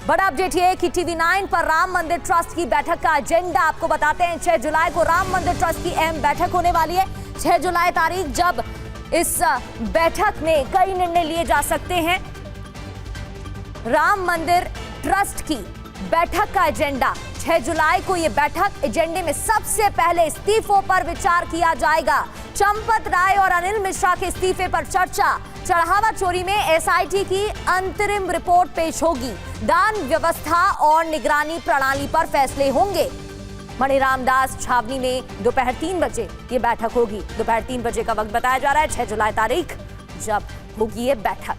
बड़ा अपडेट ये है कि टीवी9 पर राम मंदिर ट्रस्ट की बैठक का एजेंडा आपको बताते हैं। 6 जुलाई को राम मंदिर ट्रस्ट की अहम बैठक होने वाली है। 6 जुलाई तारीख, जब इस बैठक में कई निर्णय लिए जा सकते हैं। राम मंदिर ट्रस्ट की बैठक का एजेंडा 6 जुलाई को ये बैठक, एजेंडे में सबसे पहले इस्तीफों पर विचार किया जाएगा। चंपत राय और अनिल मिश्रा के इस्तीफे पर चर्चा। चढ़ावा चोरी में एसआईटी की अंतरिम रिपोर्ट पेश होगी। दान व्यवस्था और निगरानी प्रणाली पर फैसले होंगे। मणिराम दास छावनी में दोपहर 3 बजे ये बैठक होगी। दोपहर 3 बजे का वक्त बताया जा रहा है, 6 जुलाई तारीख जब होगी ये बैठक।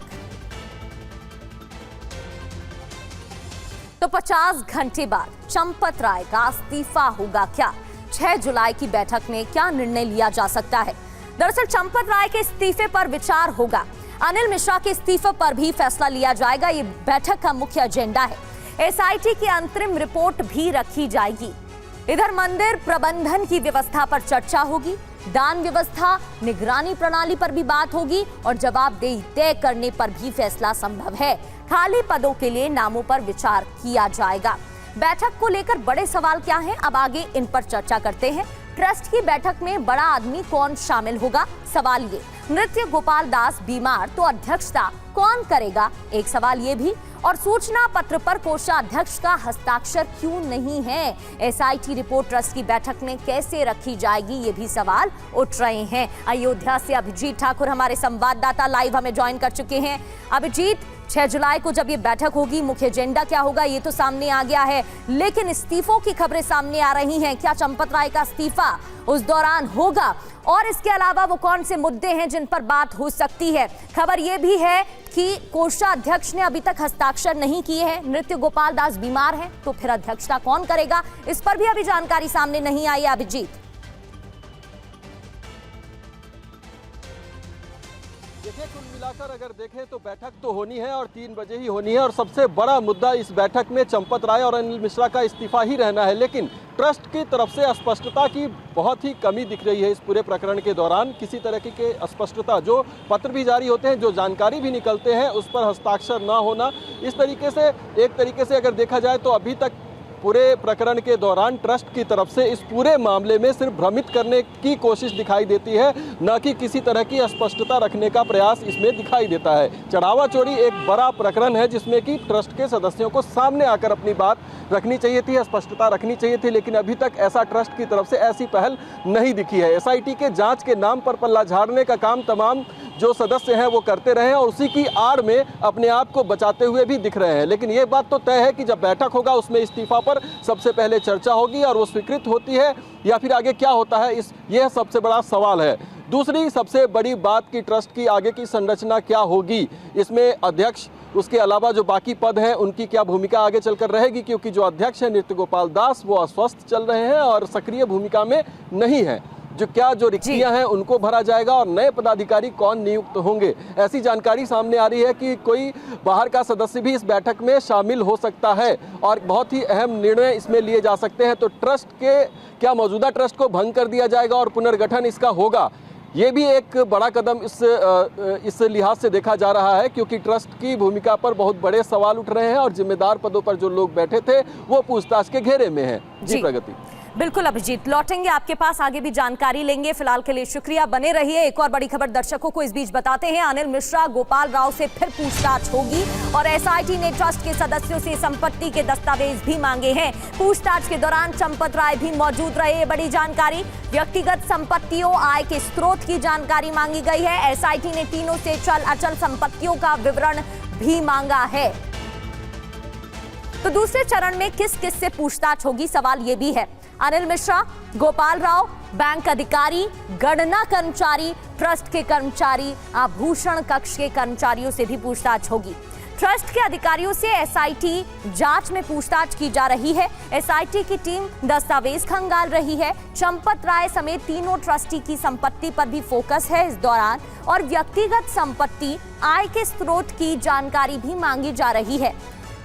तो 50 घंटे बाद चंपत राय का इस्तीफा होगा क्या? 6 जुलाई की बैठक में क्या निर्णय लिया जा सकता है? दरअसल चंपत राय के इस्तीफे पर विचार होगा। अनिल मिश्रा के इस्तीफे पर भी फैसला लिया जाएगा। ये बैठक का मुख्य एजेंडा है। एसआईटी की अंतरिम रिपोर्ट भी रखी जाएगी। इधर मंदिर प्रबंधन की व्यवस्था पर चर्चा होगी। दान व्यवस्था, निगरानी प्रणाली पर भी बात होगी और जवाबदेही तय करने पर भी फैसला संभव है। खाली पदों के लिए नामों पर विचार किया जाएगा। बैठक को लेकर बड़े सवाल क्या हैं? अब आगे इन पर चर्चा करते हैं। ट्रस्ट की बैठक में बड़ा आदमी कौन शामिल होगा? सवाल ये। नृत्य गोपाल दास बीमार, तो अध्यक्षता कौन करेगा? एक सवाल ये भी। और सूचना पत्र पर कोषाध्यक्ष का हस्ताक्षर क्यों नहीं है? एसआईटी रिपोर्ट ट्रस्ट की बैठक में कैसे रखी जाएगी? ये भी सवाल उठ रहे हैं। अयोध्या से अभिजीत ठाकुर हमारे संवाददाता लाइव हमें ज्वाइन कर चुके हैं। अभिजीत, 6 जुलाई को जब ये बैठक होगी, मुख्य एजेंडा क्या होगा ये तो सामने आ गया है, लेकिन इस्तीफों की खबरें सामने आ रही हैं। क्या चंपत राय का इस्तीफा उस दौरान होगा? और इसके अलावा वो कौन से मुद्दे हैं जिन पर बात हो सकती है? खबर ये भी है कि कोषाध्यक्ष ने अभी तक हस्ताक्षर नहीं किए हैं। नृत्य गोपाल दास बीमार हैं, तो फिर अध्यक्षता कौन करेगा? इस पर भी अभी जानकारी सामने नहीं आई है अभिजीत। देखिए, कुल मिलाकर अगर देखें तो बैठक तो होनी है और 3 बजे ही होनी है और सबसे बड़ा मुद्दा इस बैठक में चंपत राय और अनिल मिश्रा का इस्तीफा ही रहना है। लेकिन ट्रस्ट की तरफ से स्पष्टता की बहुत ही कमी दिख रही है इस पूरे प्रकरण के दौरान। किसी तरह की स्पष्टता, जो पत्र भी जारी होते हैं, जो जानकारी भी निकलते हैं, उस पर हस्ताक्षर ना होना, इस तरीके से एक तरीके से अगर देखा जाए तो अभी तक पूरे प्रकरण के दौरान ट्रस्ट की तरफ से इस पूरे मामले में सिर्फ भ्रमित करने की कोशिश दिखाई देती है, न कि किसी तरह की स्पष्टता रखने का प्रयास इसमें दिखाई देता है। चढ़ावा चोरी एक बड़ा प्रकरण है जिसमें कि ट्रस्ट के सदस्यों को सामने आकर अपनी बात रखनी चाहिए थी, स्पष्टता रखनी चाहिए थी, लेकिन अभी तक ऐसा ट्रस्ट की तरफ से ऐसी पहल नहीं दिखी है। एसआईटी के जांच के नाम पर पल्ला झाड़ने का काम तमाम जो सदस्य हैं वो करते रहे हैं और उसी की आड़ में अपने आप को बचाते हुए भी दिख रहे हैं। लेकिन ये बात तो तय है कि जब बैठक होगा उसमें इस्तीफा पर सबसे पहले चर्चा होगी और वो स्वीकृत होती है या फिर आगे क्या होता है, यह सबसे बड़ा सवाल है। दूसरी सबसे बड़ी बात कि ट्रस्ट की आगे की संरचना क्या होगी, इसमें अध्यक्ष, उसके अलावा जो बाकी पद हैं उनकी क्या भूमिका आगे चलकर रहेगी, क्योंकि जो अध्यक्ष है नृत्य गोपाल दास वो अस्वस्थ चल रहे हैं और सक्रिय भूमिका में नहीं है। जो रिक्तियां हैं उनको भरा जाएगा और नए पदाधिकारी कौन नियुक्त होंगे, ऐसी जानकारी सामने आ रही है कि कोई बाहर का सदस्य भी इस बैठक में शामिल हो सकता है और बहुत ही अहम निर्णय इसमें लिए जा सकते हैं। तो ट्रस्ट के क्या मौजूदा ट्रस्ट को भंग कर दिया जाएगा और पुनर्गठन इसका होगा, ये भी एक बड़ा कदम इस लिहाज से देखा जा रहा है, क्योंकि ट्रस्ट की भूमिका पर बहुत बड़े सवाल उठ रहे हैं और जिम्मेदार पदों पर जो लोग बैठे थे वो पूछताछ के घेरे में हैं। जी प्रगति। बिल्कुल अभिजीत, लौटेंगे आपके पास, आगे भी जानकारी लेंगे। फिलहाल के लिए शुक्रिया, बने रहिए। एक और बड़ी खबर दर्शकों को इस बीच बताते हैं। अनिल मिश्रा, गोपाल राव से फिर पूछताछ होगी और एसआईटी ने ट्रस्ट के सदस्यों से संपत्ति के दस्तावेज भी मांगे हैं। पूछताछ के दौरान चंपत राय भी मौजूद रहे। बड़ी जानकारी, व्यक्तिगत संपत्तियों, आय के स्रोत की जानकारी मांगी गई है। एसआईटी ने तीनों से चल अचल संपत्तियों का विवरण भी मांगा है। तो दूसरे चरण में किस किस से पूछताछ होगी, सवाल यह भी है। अनिल मिश्रा, गोपाल राव, बैंक अधिकारी, गणना कर्मचारी, ट्रस्ट के कर्मचारी, आभूषण कक्ष के कर्मचारियों से भी पूछताछ होगी। ट्रस्ट के अधिकारियों से एसआईटी जांच में पूछताछ की जा रही है। एसआईटी की टीम दस्तावेज खंगाल रही है। चंपत राय समेत तीनों ट्रस्टी की संपत्ति पर भी फोकस है इस दौरान और व्यक्तिगत संपत्ति, आय के स्रोत की जानकारी भी मांगी जा रही है।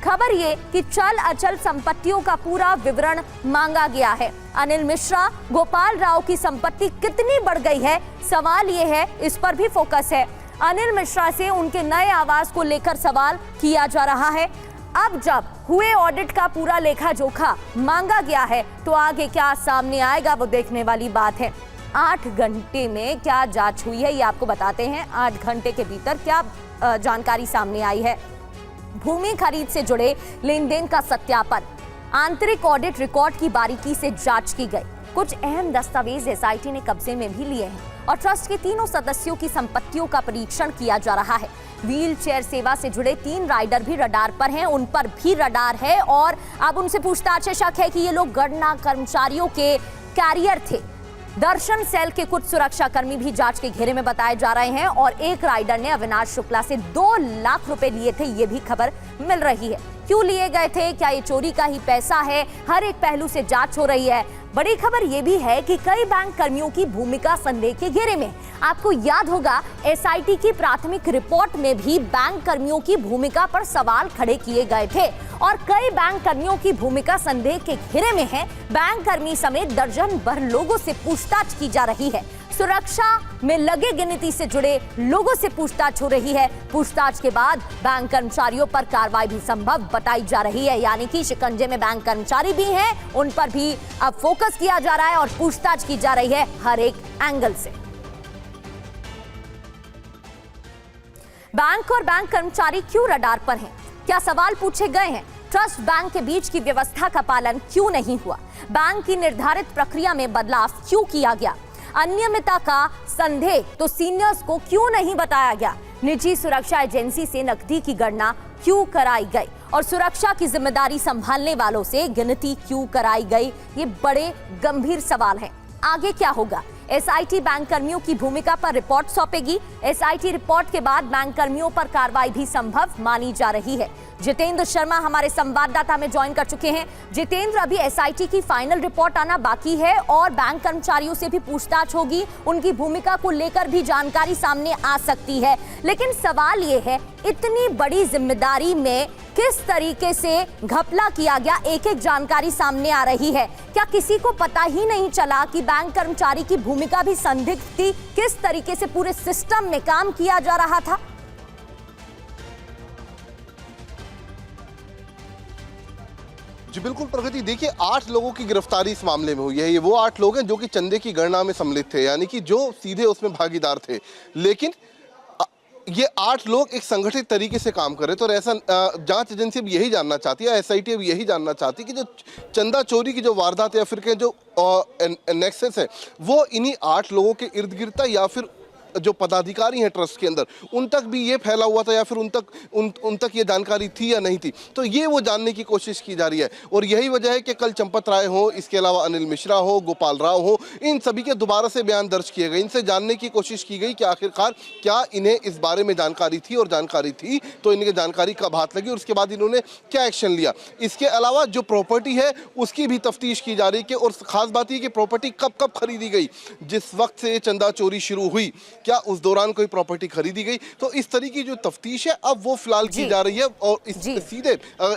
खबर ये कि चल अचल संपत्तियों का पूरा विवरण मांगा गया है। अनिल मिश्रा, गोपाल राव की संपत्ति कितनी बढ़ गई है, सवाल ये है, इस पर भी फोकस है। अनिल मिश्रा से उनके नए आवास को लेकर सवाल किया जा रहा है। अब जब हुए ऑडिट का पूरा लेखा जोखा मांगा गया है तो आगे क्या सामने आएगा वो देखने वाली बात है। 8 घंटे में क्या जांच हुई है ये आपको बताते हैं। 8 घंटे के भीतर क्या जानकारी सामने आई है। भूमि खरीद से जुड़े लेन देन का सत्यापन, आंतरिक ऑडिट रिकॉर्ड की बारीकी से जांच की गई। कुछ अहम दस्तावेज एसआईटी ने कब्जे में भी लिए हैं और ट्रस्ट के तीनों सदस्यों की संपत्तियों का परीक्षण किया जा रहा है। व्हील चेयर सेवा से जुड़े 3 राइडर भी रडार पर हैं, उन पर भी रडार है और अब उनसे पूछताछ शक है कि ये लोग गणना कर्मचारियों के कैरियर थे। दर्शन सेल के कुछ सुरक्षा कर्मी भी जांच के घेरे में बताए जा रहे हैं और एक राइडर ने अविनाश शुक्ला से 2 लाख रुपए लिए थे, ये भी खबर मिल रही है। क्यों लिए गए थे, क्या ये चोरी का ही पैसा है, हर एक पहलू से जांच हो रही है। बड़ी खबर यह भी है कि कई बैंक कर्मियों की भूमिका संदेह के घेरे में। आपको याद होगा एसआईटी की प्राथमिक रिपोर्ट में भी बैंक कर्मियों की भूमिका पर सवाल खड़े किए गए थे और कई बैंक कर्मियों की भूमिका संदेह के घेरे में है। बैंक कर्मी समेत दर्जन भर लोगों से पूछताछ की जा रही है। सुरक्षा में लगे गिनती से जुड़े लोगों से पूछताछ हो रही है। पूछताछ के बाद बैंक कर्मचारियों पर कार्रवाई भी संभव बताई जा रही है, यानी कि शिकंजे में बैंक कर्मचारी भी हैं, उन पर भी अब फोकस किया जा रहा है और पूछताछ की जा रही है हर एक एंगल से। बैंक और बैंक कर्मचारी क्यों रडार पर हैं? क्या सवाल पूछे गए हैं? ट्रस्ट बैंक के बीच की व्यवस्था का पालन क्यों नहीं हुआ? बैंक की निर्धारित प्रक्रिया में बदलाव क्यों किया गया? अनियमितता का संदेह तो सीनियर्स को क्यों नहीं बताया गया? निजी सुरक्षा एजेंसी से नकदी की गणना क्यों कराई गई और सुरक्षा की जिम्मेदारी संभालने वालों से गिनती क्यों कराई गई? ये बड़े गंभीर सवाल हैं। आगे क्या होगा? एसआईटी बैंक कर्मियों की भूमिका पर रिपोर्ट सौंपेगी। एसआईटी रिपोर्ट के बाद बैंक कर्मियों पर कार्रवाई भी संभव मानी जा रही है। जितेंद्र शर्मा हमारे संवाददाता में ज्वाइन कर चुके हैं। जितेंद्र, अभी एसआईटी की फाइनल रिपोर्ट आना बाकी है और बैंक कर्मचारियों से भी पूछताछ होगी, उनकी भूमिका को लेकर भी जानकारी सामने आ सकती है। लेकिन सवाल ये है, इतनी बड़ी जिम्मेदारी में किस तरीके से घपला किया गया? एक एक जानकारी सामने आ रही है। क्या किसी को पता ही नहीं चला कि बैंक कर्मचारी की भूमिका भी संदिग्ध थी? किस तरीके से पूरे सिस्टम में काम किया जा रहा था? जी बिल्कुल प्रगति, देखिए 8 लोगों की गिरफ्तारी इस मामले में हुई है। ये वो 8 लोग हैं जो कि चंदे की गणना में सम्मिलित थे, यानी कि जो सीधे उसमें भागीदार थे। लेकिन ये 8 लोग एक संगठित तरीके से काम कर रहे थे और ऐसा जांच एजेंसी अब यही जानना चाहती है, एसआईटी अब यही जानना चाहती है कि जो चंदा चोरी की जो वारदात या फिर के जो नेक्सस है वो इन्हीं 8 लोगों के इर्द गिर्द था या फिर जो पदाधिकारी हैं ट्रस्ट के अंदर उन तक भी ये फैला हुआ था या फिर उन तक ये जानकारी थी या नहीं थी। तो ये वो जानने की कोशिश की जा रही है और यही वजह है कि कल चंपत राय हो, इसके अलावा अनिल मिश्रा हो, गोपाल राव हो, इन सभी के दोबारा से बयान दर्ज किए गए। इनसे जानने की कोशिश की गई कि आखिरकार क्या इन्हें इस बारे में जानकारी थी और जानकारी थी तो इनकी जानकारी कब हाथ लगी और उसके बाद इन्होंने क्या एक्शन लिया। इसके अलावा जो प्रॉपर्टी है उसकी भी तफ्तीश की जा रही है और खास बात यह कि प्रॉपर्टी कब कब खरीदी गई। जिस वक्त से चंदा चोरी शुरू हुई क्या उस दौरान कोई प्रॉपर्टी खरीदी गई? तो इस तरह की जो तफ्तीश है अब वो फिलहाल की जा रही है और सीधे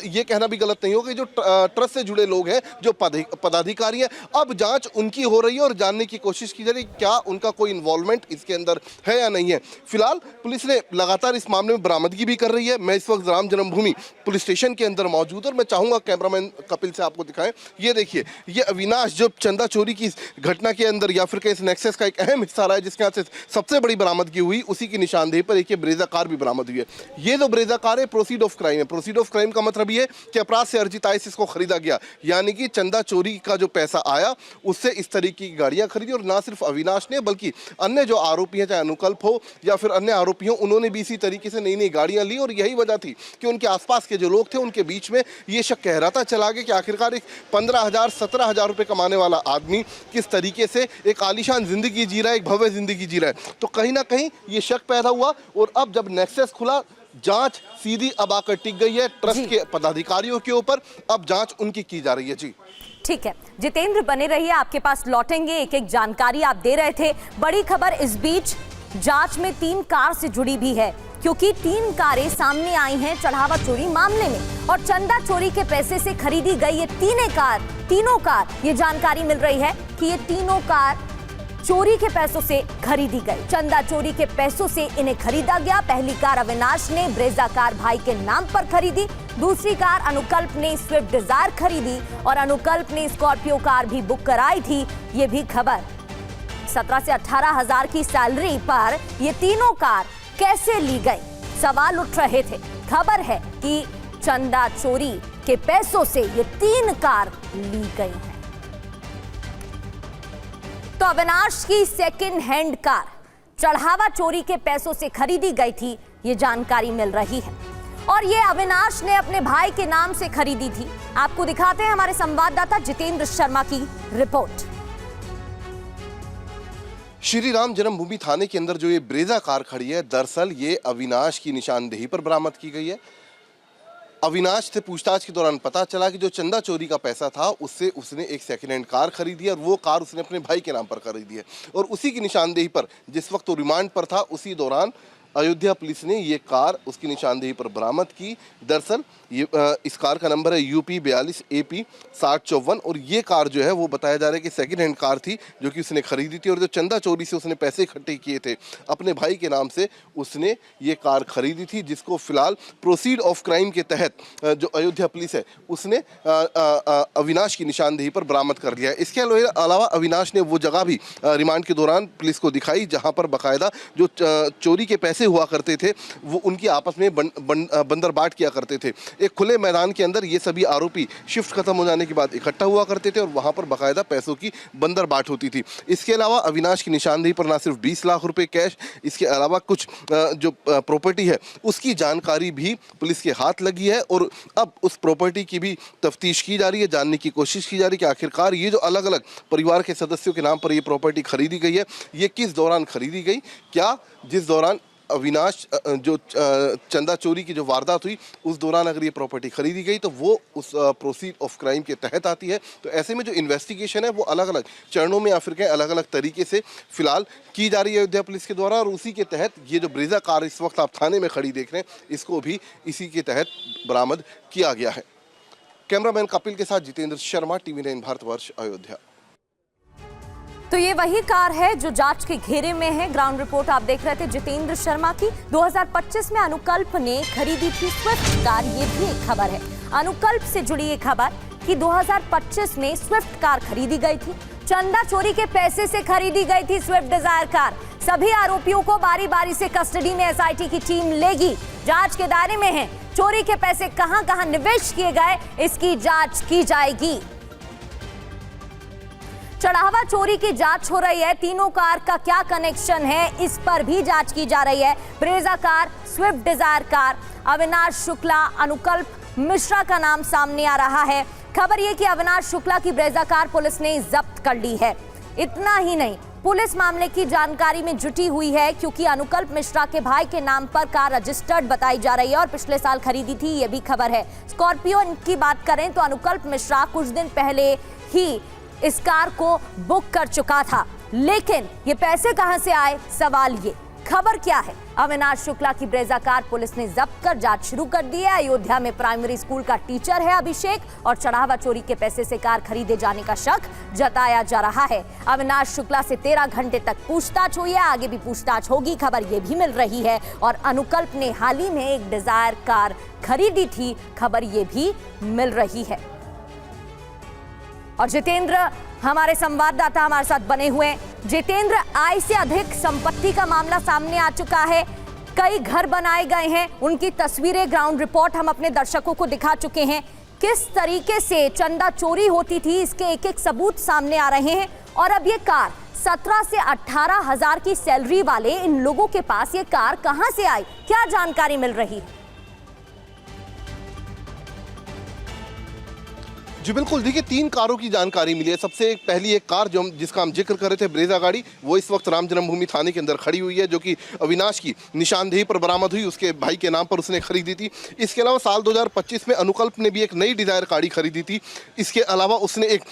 ये कहना भी गलत नहीं होगा, जो ट्रस्ट से जुड़े लोग हैं, जो पदाधिकारी हैं, अब जांच उनकी हो रही है और जानने की कोशिश की जा रही है क्या उनका कोई इन्वॉल्वमेंट इसके अंदर है या नहीं है। फिलहाल पुलिस ने लगातार इस मामले में बरामदगी भी कर रही है। मैं इस वक्त राम जन्मभूमि पुलिस स्टेशन के अंदर मौजूद और मैं चाहूंगा कैमरामैन कपिल से आपको दिखाएं। ये देखिए, ये अविनाश जो चंदा चोरी की घटना के अंदर या फिर इस नेक्सस का एक अहम हिस्सा रहा है, जिसके यहाँ से सबसे बड़ी बरामदगी हुई, उसी की निशानदेही पर एक ब्रेजा कार भी बरामद हुई है। ये जो ब्रेजा कार है प्रोसीड ऑफ क्राइम है। प्रोसीड ऑफ क्राइम का मतलब ये कि अपराध से अर्जित आय से इसको खरीदा गया, यानी कि चंदा चोरी का जो पैसा आया उससे इस तरीके की गाड़ियां खरीदी। और ना सिर्फ अविनाश ने बल्कि अन्य जो आरोपी हैं, चाहे अनुकल्प हो या फिर अन्य आरोपी हो, उन्होंने भी इसी तरीके से नई नई गाड़ियां ली और यही वजह थी कि उनके आसपास के जो लोग थे उनके बीच में ये शक गहराता चला गया कि आखिरकार एक 15,000-17,000 रुपए कमाने वाला आदमी किस तरीके से एक आलीशान जिंदगी जी रहा है, एक भव्य जिंदगी जी रहा है। तो कहीं ना कहीं ये शक पैदा हुआ और अब जब नेक्सस खुला, जांच सीधी अब आकर टिक गई है ट्रस्ट के पदाधिकारियों के ऊपर। अब जांच उनकी की जा रही है। जी ठीक है जितेंद्र, बने रहिए, आपके पास लौटेंगे। एक एक जानकारी आप दे रहे थे। बड़ी खबर इस बीच जांच में 3 कार से जुड़ी भी है, क्योंकि 3 कारें सामने आई हैं चढ़ावा चोरी मामले में और चंदा चोरी के पैसे से खरीदी गई ये तीनों कार, ये जानकारी मिल रही है कि ये तीनों कार चोरी के पैसों से खरीदी गई। चंदा चोरी के पैसों से इन्हें खरीदा गया। पहली कार अविनाश ने ब्रेजा कार भाई के नाम पर खरीदी, दूसरी कार अनुकल्प ने स्विफ्ट डिजायर खरीदी और अनुकल्प ने स्कॉर्पियो कार भी बुक कराई थी, ये भी खबर। 17 से 18 हजार की सैलरी पर ये तीनों कार कैसे ली गई, सवाल उठ रहे थे। खबर है कि चंदा चोरी के पैसों से ये 3 कार ली गई हैं। तो अविनाश की सेकंड हैंड कार चढ़ावा चोरी के पैसों से खरीदी गई थी, ये जानकारी मिल रही है। और ये अविनाश ने अपने भाई के नाम से खरीदी थी। आपको दिखाते हैं हमारे संवाददाता जितेंद्र शर्मा की रिपोर्ट। श्री राम जन्मभूमि थाने के अंदर जो ये ब्रेजा कार खड़ी है, दरअसल ये अविनाश की निशानदेही पर बरामद की गई है। अविनाश से पूछताछ के दौरान पता चला कि जो चंदा चोरी का पैसा था उससे उसने एक सेकेंड हैंड कार खरीदी है और वो कार उसने अपने भाई के नाम पर खरीदी है। और उसी की निशानदेही पर जिस वक्त वो रिमांड पर था उसी दौरान अयोध्या पुलिस ने ये कार उसकी निशानदेही पर बरामद की। दरअसल ये इस कार का नंबर है UP 42 AP 6054 और ये कार जो है वो बताया जा रहा है कि सेकंड हैंड कार थी जो कि उसने खरीदी थी और जो चंदा चोरी से उसने पैसे इकट्ठे किए थे अपने भाई के नाम से उसने ये कार खरीदी थी, जिसको फिलहाल प्रोसीड ऑफ क्राइम के तहत जो अयोध्या पुलिस है उसने अविनाश की निशानदेही पर बरामद कर लिया है। इसके अलावा अविनाश ने वो जगह भी रिमांड के दौरान पुलिस को दिखाई जहाँ पर बाकायदा जो चोरी के पैसे हुआ करते थे वो उनकी आपस में बंदरबाट किया करते थे। एक खुले मैदान के अंदर ये सभी आरोपी शिफ्ट खत्म हो जाने के बाद इकट्ठा हुआ करते थे और वहां पर बाकायदा पैसों की बंदरबाट होती थी। इसके अलावा अविनाश की निशानदेही पर ना सिर्फ 20 लाख रुपए कैश, इसके अलावा कुछ जो प्रॉपर्टी है उसकी जानकारी भी पुलिस के हाथ लगी है और अब उस प्रॉपर्टी की भी तफ्तीश की जा रही है, जानने की कोशिश की जा रही है कि आखिरकार ये जो अलग अलग परिवार के सदस्यों के नाम पर ये प्रॉपर्टी खरीदी गई है ये किस दौरान खरीदी गई। क्या जिस दौरान अविनाश जो चंदा चोरी की जो वारदात हुई उस दौरान अगर ये प्रॉपर्टी खरीदी गई तो वो उस प्रोसीड ऑफ क्राइम के तहत आती है। तो ऐसे में जो इन्वेस्टिगेशन है वो अलग अलग चरणों में या फिर अलग अलग तरीके से फिलहाल की जा रही है अयोध्या पुलिस के द्वारा और उसी के तहत ये जो ब्रेजा कार इस वक्त आप थाने में खड़ी देख रहे हैं इसको भी इसी के तहत बरामद किया गया है। कैमरामैन कपिल के साथ जितेंद्र शर्मा, TV9 भारतवर्ष, अयोध्या। तो ये वही कार है जो जांच के घेरे में है। ग्राउंड रिपोर्ट आप देख रहे थे जितेंद्र शर्मा की। 2025 में अनुकल्प ने खरीदी थी स्विफ्ट कार, ये भी एक खबर है। अनुकल्प से जुड़ी ये खबर कि 2025 में स्विफ्ट कार खरीदी गई थी, चंदा चोरी के पैसे से खरीदी गई थी स्विफ्ट डिजायर कार। सभी आरोपियों को बारी बारी से कस्टडी में SIT की टीम लेगी, जांच के दायरे में है। चोरी के पैसे कहां कहां निवेश किए गए इसकी जांच की जाएगी। चढ़ावा चोरी की जांच हो रही है, तीनों कार का क्या कनेक्शन है इस पर भी जांच की जा रही है। Brezza car, Swift Dzire car, Avinash Shukla, Anukalp Mishra का नाम सामने आ रहा है। खबर यह कि अविनाश शुक्ला की ब्रेजा कार पुलिस ने जब्त कर ली है। इतना ही नहीं, पुलिस मामले की जानकारी में जुटी हुई है क्योंकि अनुकल्प मिश्रा के भाई के नाम पर कार रजिस्टर्ड बताई जा रही है और पिछले साल खरीदी थी, यह भी खबर है। स्कॉर्पियो की बात करें तो अनुकल्प मिश्रा कुछ दिन पहले ही इस कार को बुक कर चुका था, लेकिन ये पैसे कहां से आए, सवाल ये। खबर क्या है, अविनाश शुक्ला की ब्रेजा कार पुलिस ने जब्त कर जांच शुरू कर दी है। अयोध्या में प्राइमरी स्कूल का टीचर है अभिषेक और चढ़ावा चोरी के पैसे से कार खरीदे जाने का शक जताया जा रहा है। अविनाश शुक्ला से 13 घंटे तक पूछताछ हुई है, आगे भी पूछताछ होगी, खबर ये भी मिल रही है। और अनुकल्प ने हाल ही में एक डिजायर कार खरीदी थी, खबर ये भी मिल रही है। और जितेंद्र हमारे संवाददाता हमारे साथ बने हुए हैं। जितेंद्र, आय से अधिक संपत्ति का मामला सामने आ चुका है, कई घर बनाए गए हैं, उनकी तस्वीरें, ग्राउंड रिपोर्ट हम अपने दर्शकों को दिखा चुके हैं। किस तरीके से चंदा चोरी होती थी इसके एक एक सबूत सामने आ रहे हैं। और अब ये कार 17 से 18 हजार की सैलरी वाले इन लोगों के पास ये कार कहां से आई, क्या जानकारी मिल रही है? जी बिल्कुल, देखिए 3 कारों की जानकारी मिली है। सबसे पहली एक कार जो जिसका हम जिक्र कर रहे थे, ब्रेजा गाड़ी, वो इस वक्त राम जन्मभूमि थाने के अंदर खड़ी हुई है, जो कि अविनाश की निशानदेही पर बरामद हुई, उसके भाई के नाम पर उसने खरीदी थी। इसके अलावा साल 2025 में अनुकल्प ने भी एक नई डिजायर गाड़ी खरीदी थी। इसके अलावा उसने एक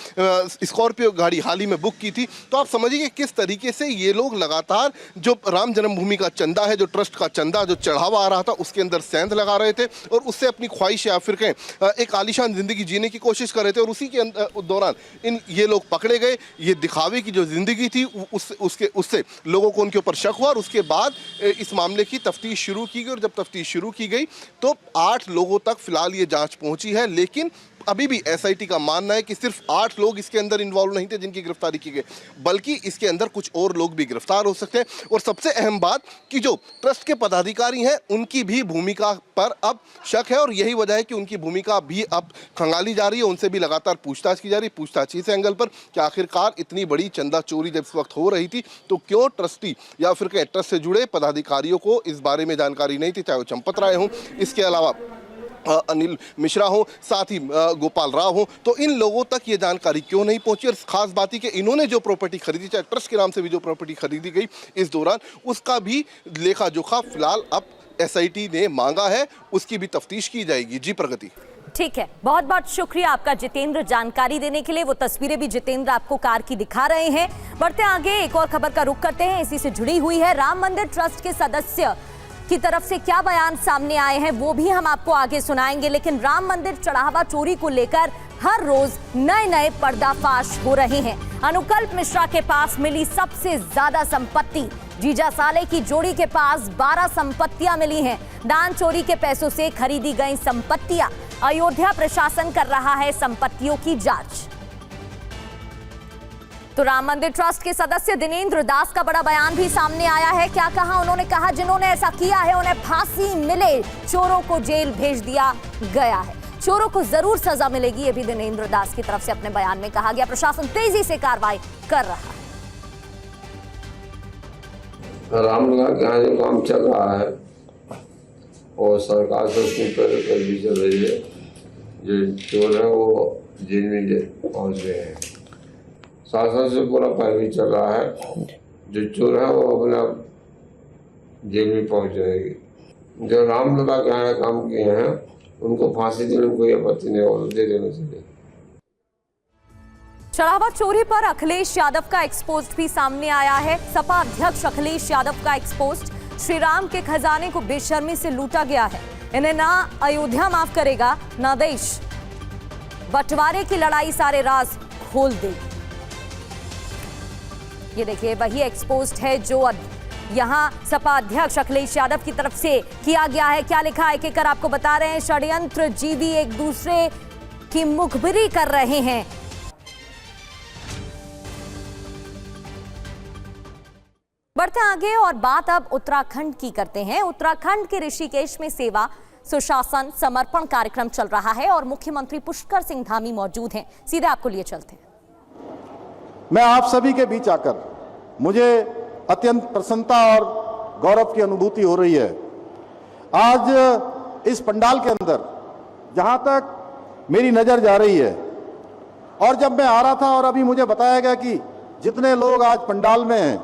स्कॉर्पियो गाड़ी हाल ही में बुक की थी। तो आप समझिए किस तरीके से ये लोग लगातार जो राम जन्मभूमि का चंदा है, जो ट्रस्ट का चंदा जो चढ़ावा आ रहा था, उसके अंदर सेंध लगा रहे थे और उससे अपनी ख्वाहिश या फिर कहें एक आलीशान जिंदगी जीने की कोशिश कर रहे थे और उसी के दौरान ये लोग पकड़े गए। ये दिखावे की जो जिंदगी थी उससे लोगों को उनके ऊपर शक हुआ और उसके बाद इस मामले की तफ्तीश शुरू की गई और जब तफ्तीश शुरू की गई तो 8 लोगों तक फिलहाल ये जांच पहुंची है। लेकिन अभी भी एसआईटी का मानना है कि सिर्फ 8 लोग इसके अंदर इन्वॉल्व नहीं थे जिनकी गिरफ्तारी की गई, बल्कि इसके अंदर कुछ और लोग भी गिरफ्तार हो सकते हैं। और सबसे अहम बात कि जो ट्रस्ट के पदाधिकारी हैं उनकी भी भूमिका पर अब शक है और यही वजह है कि उनकी भूमिका भी अब खंगाली जा रही है। उनसे भी लगातार पूछताछ की जा रही है। पूछताछ इस एंगल पर कि आखिरकार इतनी बड़ी चंदा चोरी जब इस वक्त हो रही थी तो क्यों ट्रस्टी या फिर ट्रस्ट से जुड़े पदाधिकारियों को इस बारे में जानकारी नहीं थी, चाहे वो चंपत राय हों, इसके अलावा अनिल मिश्रा हो, साथ ही गोपाल राव हो, तो इन लोगों तक ये जानकारी क्यों नहीं पहुंची। और खास बात है कि इन्होंने जो प्रॉपर्टी खरीदी, चाहे ट्रस्ट के नाम से भी जो प्रॉपर्टी खरीदी गई इस दौरान, उसका भी लेखा जोखा फिलहाल अब एसआईटी ने मांगा है, उसकी भी तफ्तीश की जाएगी। जी प्रगति। ठीक है, बहुत बहुत शुक्रिया आपका जितेंद्र जानकारी देने के लिए। वो तस्वीरें भी जितेंद्र आपको कार की दिखा रहे हैं। बढ़ते आगे एक और खबर का रुख करते हैं, इसी से जुड़ी हुई है। राम मंदिर ट्रस्ट के सदस्य की तरफ से क्या बयान सामने आए हैं वो भी हम आपको आगे सुनाएंगे, लेकिन राम मंदिर चढ़ावा चोरी को लेकर हर रोज नए नए पर्दाफाश हो रहे हैं। अनुकल्प मिश्रा के पास मिली सबसे ज्यादा संपत्ति, जीजा साले की जोड़ी के पास 12 संपत्तियां मिली हैं। दान चोरी के पैसों से खरीदी गई संपत्तियां। अयोध्या प्रशासन कर रहा है संपत्तियों की जांच। तो राम मंदिर ट्रस्ट के सदस्य दिनेंद्र दास का बड़ा बयान भी सामने आया है। क्या कहा उन्होंने? कहा जिन्होंने ऐसा किया है उन्हें फांसी मिले, चोरों को जेल भेज दिया गया है, चोरों को जरूर सजा मिलेगी, ये भी दिनेंद्र दास की तरफ से अपने बयान में कहा गया। प्रशासन तेजी से कार्रवाई कर रहा है। रामलला के यहाँ जो काम चल रहा है और सरकार से उसकी पैरवी चल रही है। जो चोर है वो जेल में पहुंच गए हैं, शासन से पूरा पैरवी चल रहा है। जो चोर है वो अपने आप जेल में पहुंच जाएगी। जो रामलला के यहाँ काम किए हैं उनको फांसी देने में कोई आपत्ति नहीं और दे देना चाहिए। चढ़ावा चोरी पर अखिलेश यादव का एक्सपोस्ट भी सामने आया है। सपा अध्यक्ष अखिलेश यादव का एक्सपोस्ट, श्री राम के खजाने को बेशर्मी से लूटा गया है, इन्हें ना अयोध्या माफ करेगा ना देश, बंटवारे की लड़ाई सारे राज खोल देगी। ये देखिए वही एक्सपोस्ट है जो यहाँ सपा अध्यक्ष अखिलेश यादव की तरफ से किया गया है। क्या लिखा है कहकर आपको बता रहे हैं। षड्यंत्र जीवी एक दूसरे की मुखबिरी कर रहे हैं। बढ़ते आगे और बात अब उत्तराखंड की करते हैं। उत्तराखंड के ऋषिकेश में सेवा सुशासन समर्पण कार्यक्रम चल रहा है और मुख्यमंत्री पुष्कर सिंह धामी मौजूद हैं। सीधे आपको लिए चलते हैं। मैं आप सभी के बीच आकर मुझे अत्यंत प्रसन्नता और गौरव की अनुभूति हो रही है। आज इस पंडाल के अंदर जहां तक मेरी नजर जा रही है और जब मैं आ रहा था और अभी मुझे बताया गया कि जितने लोग आज पंडाल में हैं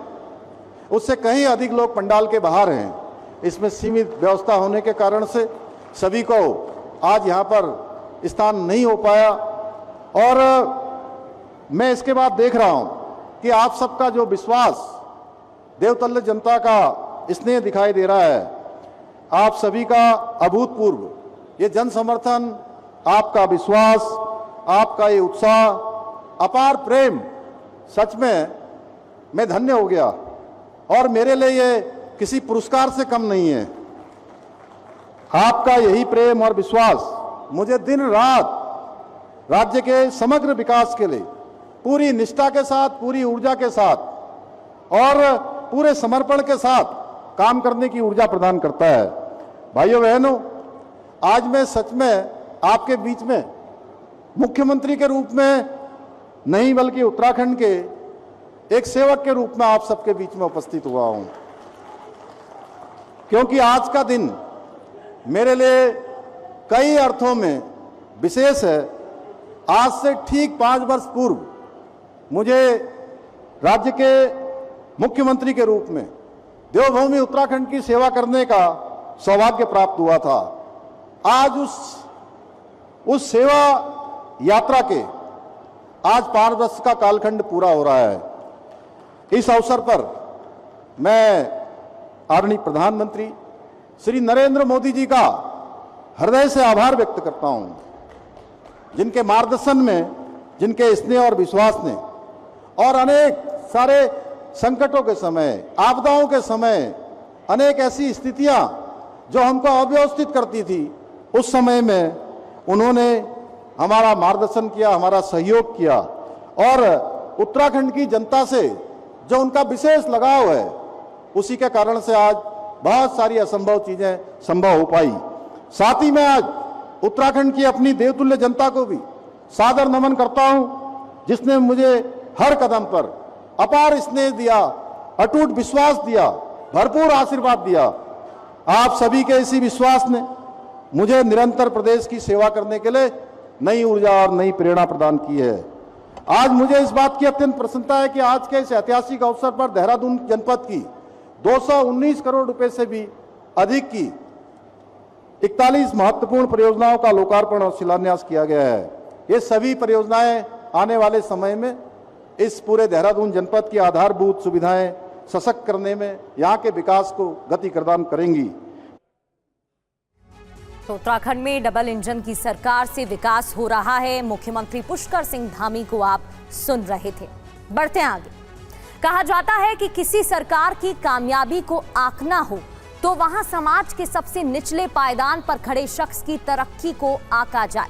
उससे कहीं अधिक लोग पंडाल के बाहर हैं। इसमें सीमित व्यवस्था होने के कारण से सभी को आज यहाँ पर स्थान नहीं हो पाया और मैं इसके बाद देख रहा हूं कि आप सबका जो विश्वास, देवतल्य जनता का स्नेह दिखाई दे रहा है, आप सभी का अभूतपूर्व ये जन समर्थन, आपका विश्वास, आपका ये उत्साह, अपार प्रेम, सच में मैं धन्य हो गया और मेरे लिए ये किसी पुरस्कार से कम नहीं है। आपका यही प्रेम और विश्वास मुझे दिन रात राज्य के समग्र विकास के लिए पूरी निष्ठा के साथ, पूरी ऊर्जा के साथ और पूरे समर्पण के साथ काम करने की ऊर्जा प्रदान करता है। भाइयों बहनों, आज मैं सच में आपके बीच में मुख्यमंत्री के रूप में नहीं बल्कि उत्तराखंड के एक सेवक के रूप में आप सबके बीच में उपस्थित हुआ हूं, क्योंकि आज का दिन मेरे लिए कई अर्थों में विशेष है। आज से ठीक 5 वर्ष पूर्व मुझे राज्य के मुख्यमंत्री के रूप में देवभूमि उत्तराखंड की सेवा करने का सौभाग्य प्राप्त हुआ था। आज उस सेवा यात्रा के आज 5 वर्ष का कालखंड पूरा हो रहा है। इस अवसर पर मैं आदरणीय प्रधानमंत्री श्री नरेंद्र मोदी जी का हृदय से आभार व्यक्त करता हूं जिनके मार्गदर्शन में, जिनके स्नेह और विश्वास ने, और अनेक सारे संकटों के समय, आपदाओं के समय, अनेक ऐसी स्थितियां जो हमको अव्यवस्थित करती थी, उस समय में उन्होंने हमारा मार्गदर्शन किया, हमारा सहयोग किया। और उत्तराखंड की जनता से जो उनका विशेष लगाव है, उसी के कारण से आज बहुत सारी असंभव चीजें संभव हो पाई। साथ ही मैं आज उत्तराखंड की अपनी देवतुल्य जनता को भी सादर नमन करता हूं, जिसने मुझे हर कदम पर अपार स्नेह दिया, अटूट विश्वास दिया, भरपूर आशीर्वाद दिया। आप सभी के इसी विश्वास ने मुझे निरंतर प्रदेश की सेवा करने के लिए नई ऊर्जा और नई प्रेरणा प्रदान की है। आज मुझे इस बात की अत्यंत प्रसन्नता है कि आज के इस ऐतिहासिक अवसर पर देहरादून जनपद की 219 करोड़ रुपए से भी अधिक की 41 महत्वपूर्ण परियोजनाओं का लोकार्पण और शिलान्यास किया गया है। ये सभी परियोजनाएं आने वाले समय में इस पूरे देहरादून जनपद की आधारभूत सुविधाएं सशक्त करने में, यहाँ के विकास को गति प्रदान करेंगी। तो उत्तराखंड में डबल इंजन की सरकार से विकास हो रहा है। मुख्यमंत्री पुष्कर सिंह धामी को आप सुन रहे थे। बढ़ते हैं आगे। कहा जाता है कि किसी सरकार की कामयाबी को आंकना हो तो वहां समाज के सबसे निचले पायदान पर खड़े शख्स की तरक्की को आंका जाए।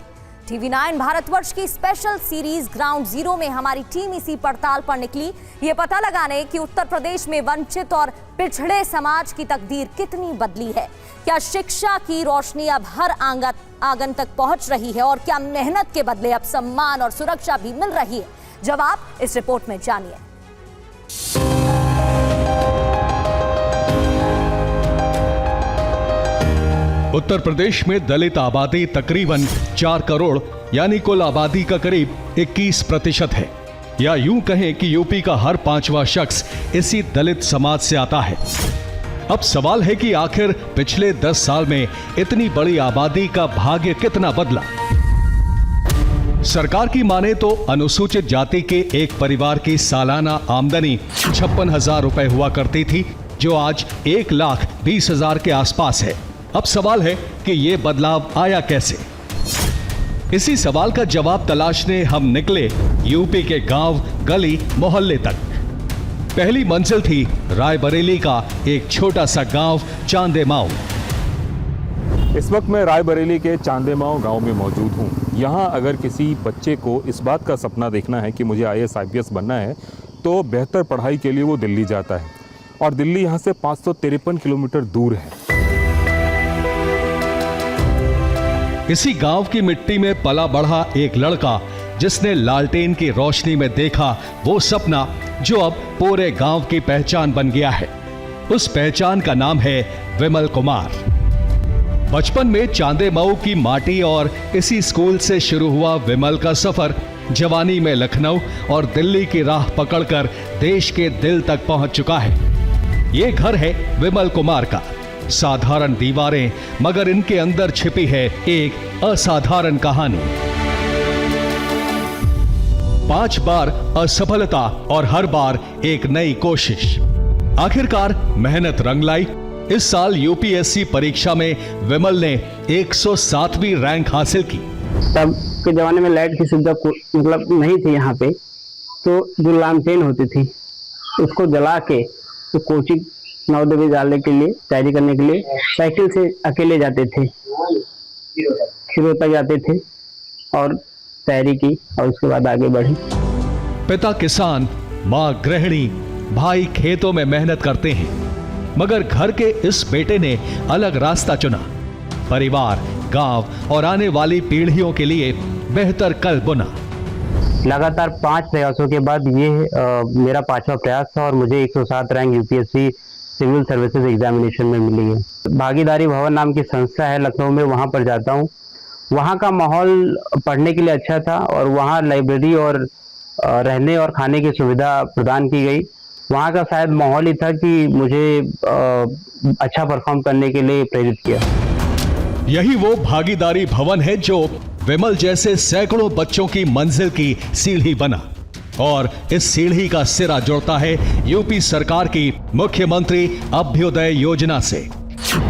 TV9 भारतवर्ष की स्पेशल सीरीज ग्राउंड जीरो में हमारी टीम इसी पड़ताल पर निकली, ये पता लगाने कि उत्तर प्रदेश में वंचित और पिछड़े समाज की तकदीर कितनी बदली है। क्या शिक्षा की रोशनी अब हर आंगन तक पहुंच रही है और क्या मेहनत के बदले अब सम्मान और सुरक्षा भी मिल रही है? जवाब इस रिपोर्ट में जानिए। उत्तर प्रदेश में दलित आबादी तकरीबन 4 करोड़ यानी कुल आबादी का करीब 21% है, या यूं कहें कि यूपी का हर 5वां शख्स इसी दलित समाज से आता है। अब सवाल है कि आखिर पिछले 10 साल में इतनी बड़ी आबादी का भाग्य कितना बदला। सरकार की माने तो अनुसूचित जाति के एक परिवार की सालाना आमदनी 56,000 रुपए हुआ करती थी, जो आज 1,20,000 के आसपास है। अब सवाल है कि यह बदलाव आया कैसे। इसी सवाल का जवाब तलाशने हम निकले यूपी के गांव, गली, मोहल्ले तक। पहली मंजिल थी रायबरेली का एक छोटा सा गांव चांदेमाऊ। इस वक्त मैं रायबरेली के चांदेमाऊ गांव में मौजूद हूं। यहां अगर किसी बच्चे को इस बात का सपना देखना है कि मुझे IAS IPS बनना है, तो बेहतर पढ़ाई के लिए वो दिल्ली जाता है, और दिल्ली यहां से 553 किलोमीटर दूर है। इसी गांव की मिट्टी में पला बढ़ा एक लड़का, जिसने लालटेन की रोशनी में देखा वो सपना जो अब पूरे गांव की पहचान बन गया है। उस पहचान का नाम है विमल कुमार। बचपन में चांदेमाऊ की माटी और इसी स्कूल से शुरू हुआ विमल का सफर जवानी में लखनऊ और दिल्ली की राह पकड़कर देश के दिल तक पहुंच चुका है। ये घर है विमल कुमार का। साधारण दीवारें, मगर इनके अंदर छिपी है एक असाधारण कहानी। 5 बार असफलता और हर बार एक नई कोशिश। आखिरकार मेहनत रंग लाई। इस साल UPSC परीक्षा में विमल ने 107वीं रैंक हासिल की। तब के जमाने में लाइट की सुविधा मतलब नहीं थी यहाँ पे, तो जो लालटेन होती थी उसको जला के तो कोचिंग नवोदय जाने के लिए, तैयारी करने के लिए साइकिल से अकेले जाते थे, खिरोता जाते थे और तैयारी की और उसके बाद आगे बढ़ी। पिता किसान, माँ गृहिणी, भाई खेतों में मेहनत करते हैं, मगर घर के इस बेटे ने अलग रास्ता चुना। परिवार, गांव और आने वाली पीढ़ियों के लिए बेहतर कल बुना। लगातार 5 प्रयासों के बाद ये मेरा 5वां प्रयास था और मुझे 107 rank UPSC civil services examination में मिली है। भागीदारी भवन नाम की संस्था है लखनऊ में, वहाँ पर जाता हूँ। वहाँ का माहौल पढ़ने के लिए अच्छा था और वहाँ लाइब्रेरी और रहने और खाने की सुविधा प्रदान की गई। वहाँ का शायद माहौल ही था कि मुझे अच्छा परफॉर्म करने के लिए प्रेरित किया। यही वो भागीदारी भवन है जो विमल जैसे सैकड़ों बच्चों की मंजिल की सीढ़ी बना, और इस सीढ़ी का सिरा जुड़ता है यूपी सरकार की मुख्यमंत्री अभ्युदय योजना से।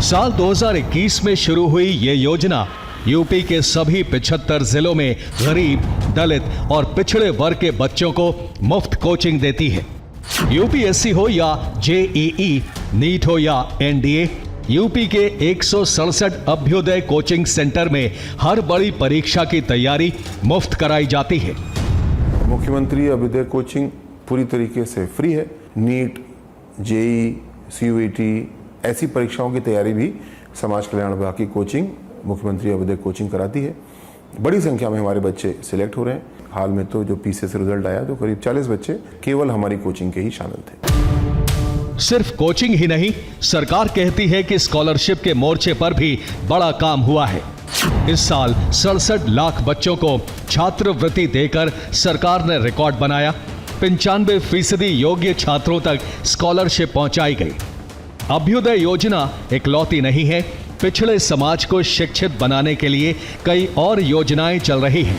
साल 2021 में शुरू हुई ये योजना यूपी के सभी 75 जिलों में गरीब, दलित और पिछड़े वर्ग के बच्चों को मुफ्त कोचिंग देती है। यूपीएससी हो या जेईई, नीट हो या एनडीए, यूपी के 167 अभ्युदय कोचिंग सेंटर में हर बड़ी परीक्षा की तैयारी मुफ्त कराई जाती है। मुख्यमंत्री अभ्युदय कोचिंग पूरी तरीके से फ्री है। नीट, जेई, सीयूईटी ऐसी परीक्षाओं की तैयारी भी समाज कल्याण विभाग की कोचिंग मुख्यमंत्री अभ्युदय कोचिंग कराती है। बड़ी संख्या में हमारे बच्चे सिलेक्ट हो रहे हैं। हाल में तो जो पीसीएस रिजल्ट आया तो करीब 40 बच्चे केवल हमारी कोचिंग के ही शामिल थे। सिर्फ कोचिंग ही नहीं, सरकार कहती है कि स्कॉलरशिप के मोर्चे पर भी बड़ा काम हुआ है। इस साल 67 लाख बच्चों को छात्रवृत्ति देकर सरकार ने रिकॉर्ड बनाया। 95% योग्य छात्रों तक स्कॉलरशिप पहुंचाई गई। अभ्युदय योजना इकलौती नहीं है, पिछड़े समाज को शिक्षित बनाने के लिए कई और योजनाएं चल रही हैं।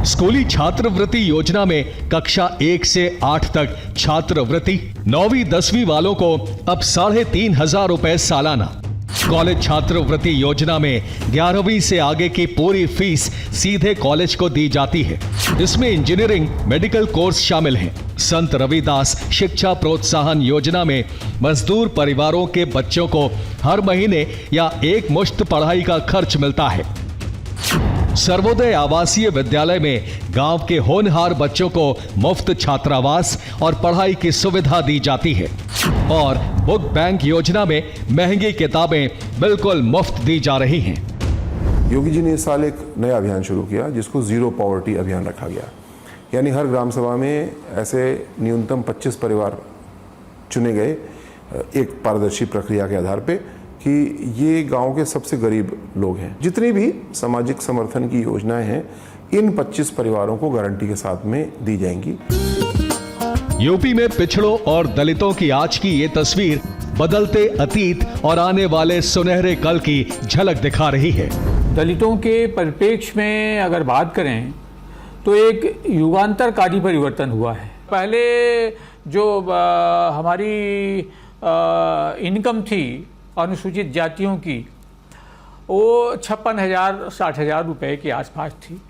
स्कूली छात्रवृत्ति योजना में कक्षा 1 से 8 तक छात्रवृत्ति, 9वीं 10वीं वालों को अब 3,500 रुपए सालाना। कॉलेज छात्रवृत्ति योजना में 11वीं से आगे की पूरी फीस सीधे कॉलेज को दी जाती है। इसमें इंजीनियरिंग, मेडिकल कोर्स शामिल हैं। संत रविदास शिक्षा प्रोत्साहन योजना में मजदूर परिवारों के बच्चों को हर महीने या एक मुश्त पढ़ाई का खर्च मिलता है। सर्वोदय आवासीय विद्यालय में गांव के होनहार बच्चों को मुफ्त छात्रावास और पढ़ाई की सुविधा दी जाती है। और बुक बैंक योजना में महंगी किताबें बिल्कुल मुफ्त दी जा रही हैं। योगी जी ने इस साल एक नया अभियान शुरू किया जिसको जीरो पॉवर्टी अभियान रखा गया। यानी हर ग्राम सभा में ऐसे न्यूनतम 25 परिवार चुने गए एक पारदर्शी प्रक्रिया के आधार पे कि ये गांव के सबसे गरीब लोग हैं। जितनी भी सामाजिक समर्थन की योजनाएं हैं इन 25 परिवारों को गारंटी के साथ में दी जाएंगी। यूपी में पिछड़ों और दलितों की आज की ये तस्वीर बदलते अतीत और आने वाले सुनहरे कल की झलक दिखा रही है। दलितों के परिप्रेक्ष्य में अगर बात करें तो एक युगांतरकारी परिवर्तन हुआ है। पहले जो हमारी इनकम थी अनुसूचित जातियों की वो 56,000-60,000 रुपए के आसपास थी।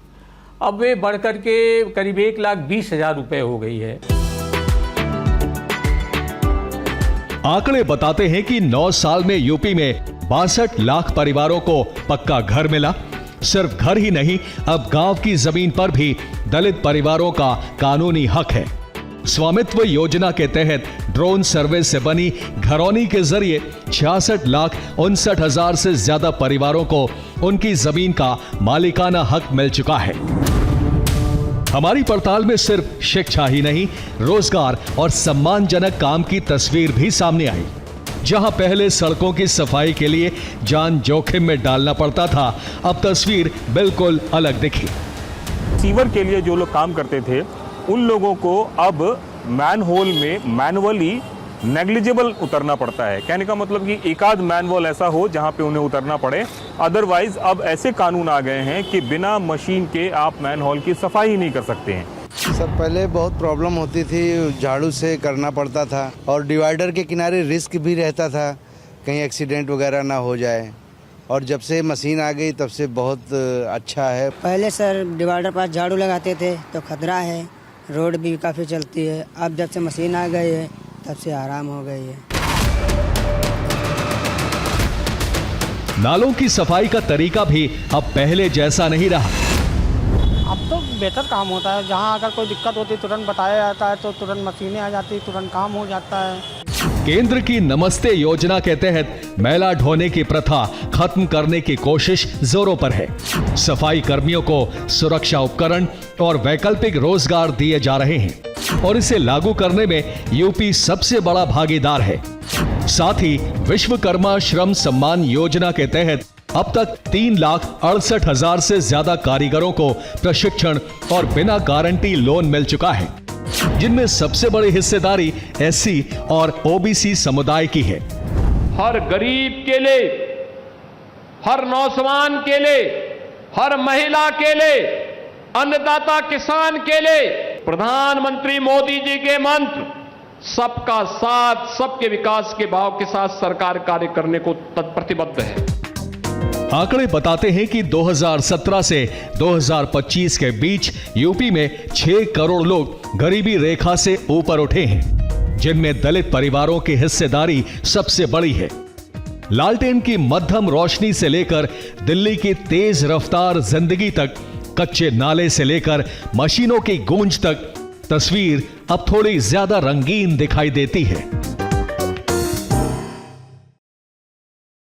अब वे बढ़ कर के करीब 1,20,000 रुपए हो गई है। आंकड़े बताते हैं कि 9 साल में यूपी में 62 लाख परिवारों को पक्का घर मिला। सिर्फ घर ही नहीं, अब गांव की जमीन पर भी दलित परिवारों का कानूनी हक है। स्वामित्व योजना के तहत ड्रोन सर्वे से बनी घरौनी के जरिए 66,59,000 से ज्यादा परिवारों को उनकी जमीन का मालिकाना हक मिल चुका है। हमारी पड़ताल में सिर्फ शिक्षा ही नहीं, रोजगार और सम्मानजनक काम की तस्वीर भी सामने आई। जहां पहले सड़कों की सफाई के लिए जान जोखिम में डालना पड़ता था, अब तस्वीर बिल्कुल अलग दिखी। सीवर के लिए जो लोग काम करते थे उन लोगों को अब मैनहोल में मैनुअली नेग्लिजिबल उतरना पड़ता है। कहने का मतलब कि एकाध मैनहोल ऐसा हो जहां पे उन्हें उतरना पड़े। अदरवाइज अब ऐसे कानून आ गए हैं कि बिना मशीन के आप मैनहोल की सफाई ही नहीं कर सकते हैं। सर पहले बहुत प्रॉब्लम होती थी, झाड़ू से करना पड़ता था और डिवाइडर के किनारे रिस्क भी रहता था कहीं एक्सीडेंट वगैरह ना हो जाए। और जब से मशीन आ गई तब से बहुत अच्छा है। पहले सर डिवाइडर पास झाड़ू लगाते थे तो खतरा है, रोड भी काफ़ी चलती है। अब जब से मशीन आ गई है तब से आराम हो गई है। नालों की सफाई का तरीका भी अब पहले जैसा नहीं रहा। अब तो बेहतर काम होता है। जहां अगर कोई दिक्कत होती है तुरंत बताया जाता है तो तुरंत मशीनें आ जाती है, तुरंत काम हो जाता है। केंद्र की नमस्ते योजना के तहत मैला ढोने की प्रथा खत्म करने की कोशिश जोरों पर है। सफाई कर्मियों को सुरक्षा उपकरण और वैकल्पिक रोजगार दिए जा रहे हैं और इसे लागू करने में यूपी सबसे बड़ा भागीदार है। साथ ही विश्वकर्मा श्रम सम्मान योजना के तहत अब तक 3,68,000 से ज्यादा कारीगरों को प्रशिक्षण और बिना गारंटी लोन मिल चुका है, जिनमें सबसे बड़ी हिस्सेदारी एससी और ओबीसी समुदाय की है। हर गरीब के लिए, हर नौजवान के लिए, हर महिला के लिए, अन्नदाता किसान के लिए प्रधानमंत्री मोदी जी के मंत्र सबका साथ, सबके विकास के भाव के साथ सरकार कार्य करने को प्रतिबद्ध है। आंकड़े बताते हैं कि 2017 से 2025 के बीच यूपी में 6 करोड़ लोग गरीबी रेखा से ऊपर उठे हैं, जिनमें दलित परिवारों की हिस्सेदारी सबसे बड़ी है। लालटेन की मध्यम रोशनी से लेकर दिल्ली की तेज रफ्तार जिंदगी तक, कच्चे नाले से लेकर मशीनों की गूंज तक, तस्वीर अब थोड़ी ज्यादा रंगीन दिखाई देती है।